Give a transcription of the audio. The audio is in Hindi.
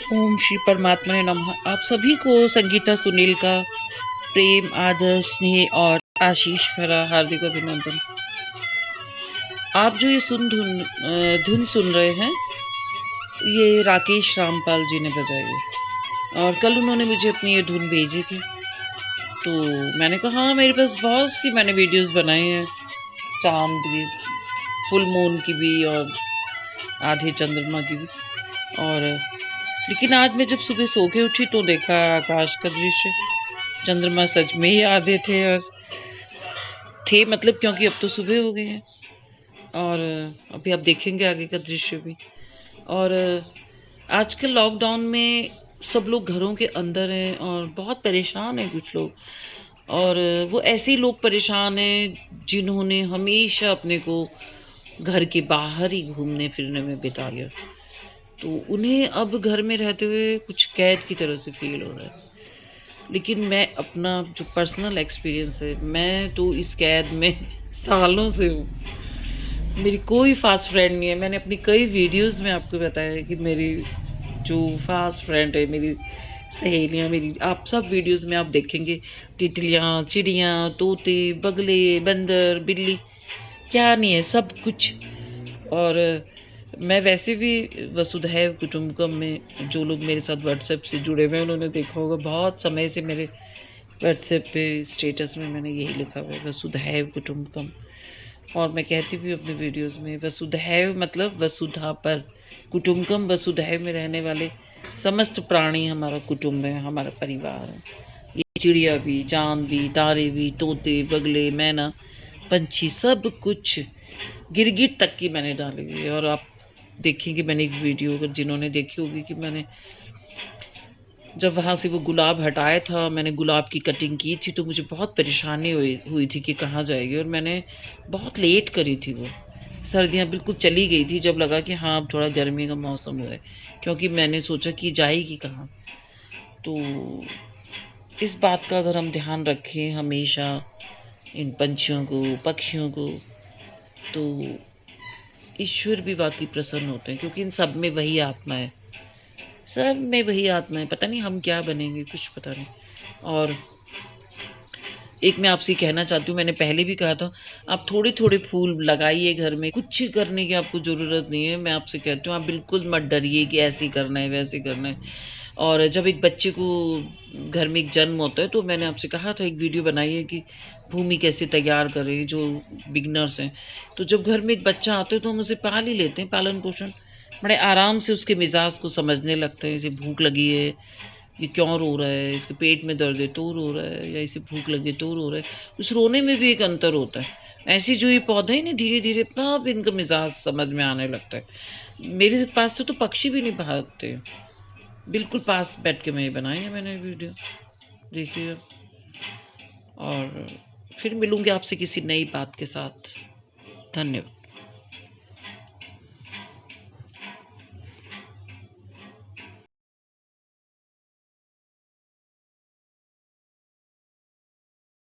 ओम श्री परमात्मा ने नमः। आप सभी को संगीता सुनील का प्रेम, आदर, स्नेह और आशीष भरा हार्दिक अभिनंदन। आप जो ये धुन सुन रहे हैं, ये राकेश रामपाल जी ने बजाई है और कल उन्होंने मुझे अपनी ये धुन भेजी थी। तो मैंने कहा हाँ, मेरे पास बहुत सी मैंने वीडियोस बनाई हैं, चांद की, फुल मून की भी और आधे चंद्रमा की भी। और लेकिन आज मैं जब सुबह सो के उठी तो देखा आकाश का दृश्य, चंद्रमा सच में ही आधे थे आज थे, मतलब क्योंकि अब तो सुबह हो गई है और अभी आप देखेंगे आगे का दृश्य भी। और आजकल लॉकडाउन में सब लोग घरों के अंदर हैं और बहुत परेशान हैं कुछ लोग, और वो ऐसे ही लोग परेशान हैं जिन्होंने हमेशा अपने को घर के बाहर ही घूमने फिरने में बिता लिया। तो उन्हें अब घर में रहते हुए कुछ कैद की तरह से फील हो रहा है। लेकिन मैं अपना जो पर्सनल एक्सपीरियंस है, मैं तो इस कैद में सालों से हूँ। मेरी कोई फास्ट फ्रेंड नहीं है। मैंने अपनी कई वीडियोस में आपको बताया है कि मेरी जो फास्ट फ्रेंड है, मेरी सहेलियाँ, मेरी आप सब वीडियोस में आप देखेंगे तितलियाँ, चिड़ियाँ, तोते, बगले, बंदर, बिल्ली, क्या नहीं है, सब कुछ। और मैं वैसे भी वसुधैव कुटुंबकम में जो लोग मेरे साथ व्हाट्सएप से जुड़े हुए हैं उन्होंने देखा होगा, बहुत समय से मेरे व्हाट्सएप पे स्टेटस में मैंने यही लिखा हुआ है, वसुधैव कुटुंबकम। और मैं कहती भी अपने वीडियोस में, वसुधैव मतलब वसुधा पर, कुटुंबकम वसुधैव में रहने वाले समस्त प्राणी हमारा कुटुंब है, हमारा परिवार है। ये चिड़िया भी, चांद भी, तारे भी, तोते, बगले, मैना, पंछी, सब कुछ, गिरगिट तक की मैंने डाली हुई है। और आप देखेंगे मैंने एक वीडियो, अगर जिन्होंने देखी होगी, कि मैंने जब वहाँ से वो गुलाब हटाया था, मैंने गुलाब की कटिंग की थी, तो मुझे बहुत परेशानी हुई थी कि कहाँ जाएगी, और मैंने बहुत लेट करी थी वो। सर्दियाँ बिल्कुल चली गई थी जब लगा कि हाँ अब थोड़ा गर्मी का मौसम है, क्योंकि मैंने सोचा कि जाएगी कहाँ। तो इस बात का अगर हम ध्यान रखें हमेशा, इन पंछियों को, पक्षियों को, तो ईश्वर भी वाकई प्रसन्न होते हैं, क्योंकि इन सब में वही आत्मा है, सब में वही आत्मा है। पता नहीं हम क्या बनेंगे, कुछ पता नहीं। और एक मैं आपसे कहना चाहती हूँ, मैंने पहले भी कहा था, आप थोड़े थोड़े फूल लगाइए घर में, कुछ करने की आपको ज़रूरत नहीं है। मैं आपसे कहती हूँ आप बिल्कुल मत डरिए कि ऐसे ही करना है, वैसे करना है। और जब एक बच्चे को घर में एक जन्म होता है, तो मैंने आपसे कहा था एक वीडियो बनाइए कि भूमि कैसे तैयार करें जो बिगनर्स हैं। तो जब घर में एक बच्चा आता है तो हम उसे पाल ही लेते हैं, पालन पोषण, बड़े आराम से उसके मिजाज को समझने लगते हैं। इसे भूख लगी है, ये क्यों रो रहा है, इसके पेट में दर्द है तो रो रहा है, या इसे भूख लगी तो रो रहा है। उस रोने में भी एक अंतर होता है। ऐसे जो ये पौधे हैं ना, धीरे धीरे तब इनका मिजाज समझ में आने लगता है। मेरे पास से तो पक्षी भी नहीं भागते, बिल्कुल पास बैठ के मैं ये बनाई है मैंने वीडियो, देखिए। और फिर मिलूंगी आपसे किसी नई बात के साथ। धन्यवाद।